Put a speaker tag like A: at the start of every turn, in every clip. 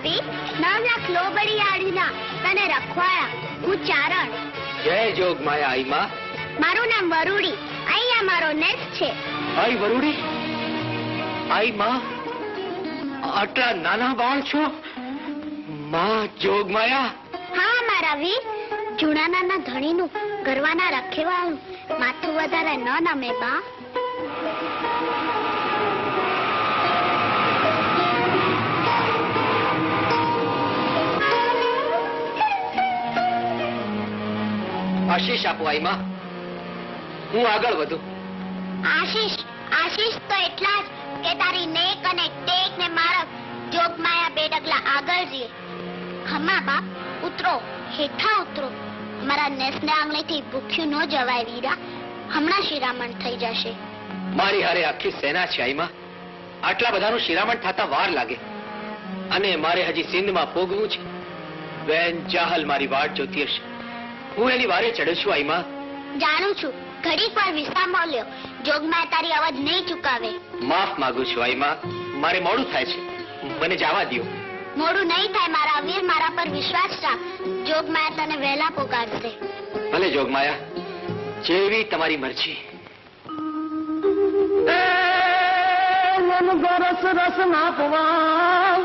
A: આવી 9 લાખ લોબડી આડીના તને રખવાયા. હું ચારણ.
B: જય જોગમાયા આઈ માં.
A: મારું નામ વરુડી. અહીંયા મારો નેસ્ટ છે.
B: આઈ વરુડી. આઈ માં, આટલા નાના બાળ છો માં જોગમાયા?
A: હા મારા વીર, જૂના નાના ધણીનું ગરવાના રખેવાનું માથું વધારે ન નમે બા.
B: આશીષ આપો આઈ માં, હું આગળ વધું.
A: આશીષ આશીષ તો એટલા જ કે તારી નેક અને ટેક ને મારક જોગમાયા 2 ડગલા આગળ જઈએ. ખમા બાપ, ઉતરો, હેઠા ઉતરો. મારા નેસને આંગળીથી ભૂખ્યું ન જવાય વીરા. હમણાં શિરામણ થઈ જશે.
B: મારી હારે આખી સેના છે આઈ માં. આટલા બધાનું શિરામણ થતા વાર લાગે અને મારે હજી સિંધમાં પોગવું છે. બેન ચાહલ મારી વાટ જોતી હશે. હું એની વારે ચડું છું આઈ માં.
A: જાણું છું, ઘડીક વાર વિશ્રામ લ્યો. જોગમાયા તારી અવાજ નહીં ચૂકાવે.
B: માફ માંગુ છું આઈ માં, મારે મોડું થાય છે, મને જવા દો.
A: મોડું નહીં થાય મારા વીર, મારા પર વિશ્વાસ રાખ. જોગમાયા તને વહેલા પોકારશે.
B: ભલે જોગમાયા, જેવી તમારી મરજી.
C: રસ રસ નાપવા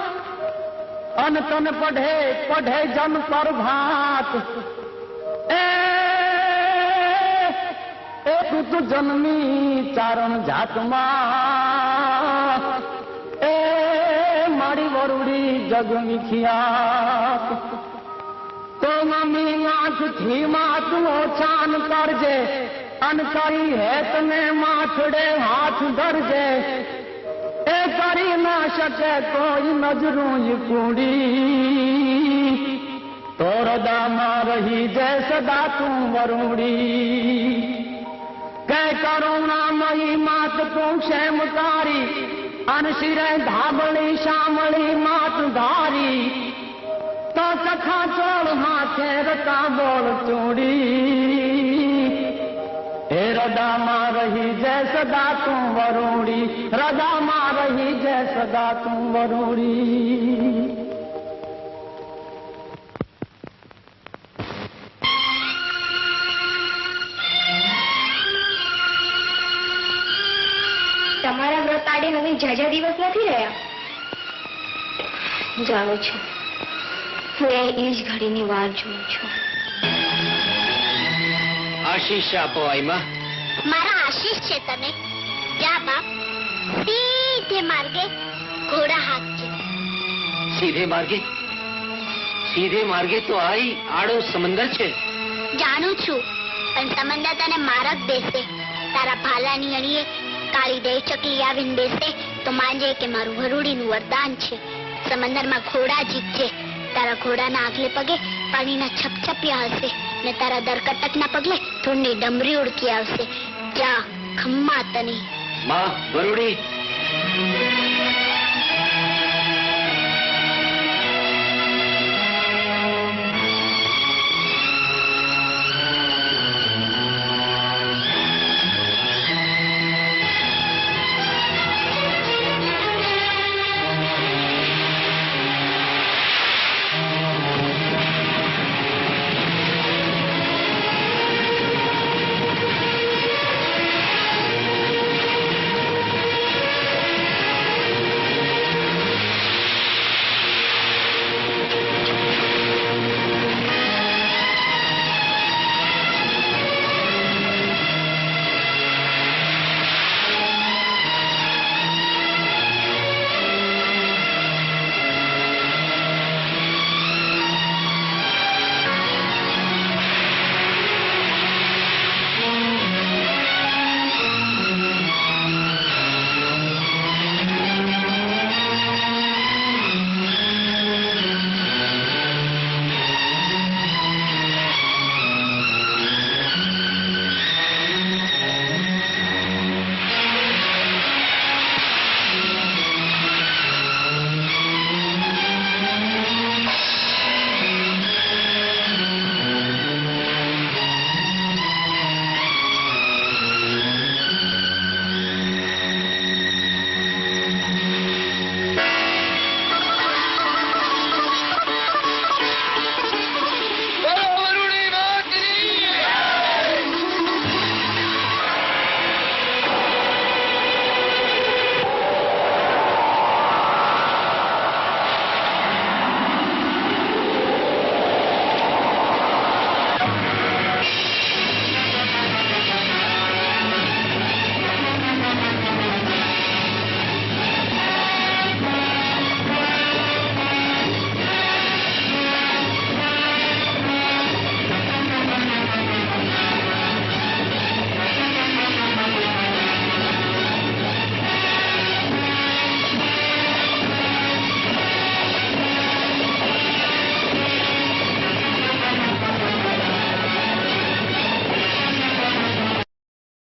C: અન તન પઢે પઢે જન પર ભાત. તું જન્મી ચારણ જાતમાં, એ મારી વરુડી જગ વિખ્યાત. તો મમ્મી આંખથી માથું ઓછાન કરજે, અન કરી હેત ને માથડે હાથ ધરજે. એ કરી ના શકે કોઈ નજરું કુડી, તો હૃદયમાં રહી જય સદા તું વરુડી. કે કરુણામયી માત તું ક્ષેમકારી, અન શિરે ધાબળી શામળી માત ધારી. તો સખા ચોળ હાથે રતા બોળ ચૂડી, હે હૃદયમાં રહી જય સદા તું વરુડી. હૃદયમાં રહી જય સદા તું વરુડી.
A: તમારા વ્રત આડે હવે જાજા દિવસ નથી રહ્યા. જાણું છું, હું એ જ ઘડીની વાર જોઉં છું.
B: આશીષ આપો આઈ માં.
A: મારા આશીષ છે તને. જા બાપ, સીધે માર્ગે ઘોડા હાંકજે.
B: સીધે માર્ગે? સીધે માર્ગે તો આઈ આડો સમંદર છે.
A: જાણું છું, પણ સમંદર તને મારક દેશે. તારા ભાલાની અણીએ કાળી દઈ ચકલી આવીને બેસે તો માનજે કે મારું વરુડીનું વરદાન છે. સમંદરમાં ઘોડા જીતજે. તારા ઘોડાના આગલે પગે પાણીના છપછપિયા હશે ને તારા દરકટકના પગલે ધૂળની ડમરી ઉડકી આવશે. જા, ખમ્મા તને.
B: માં વરુડી.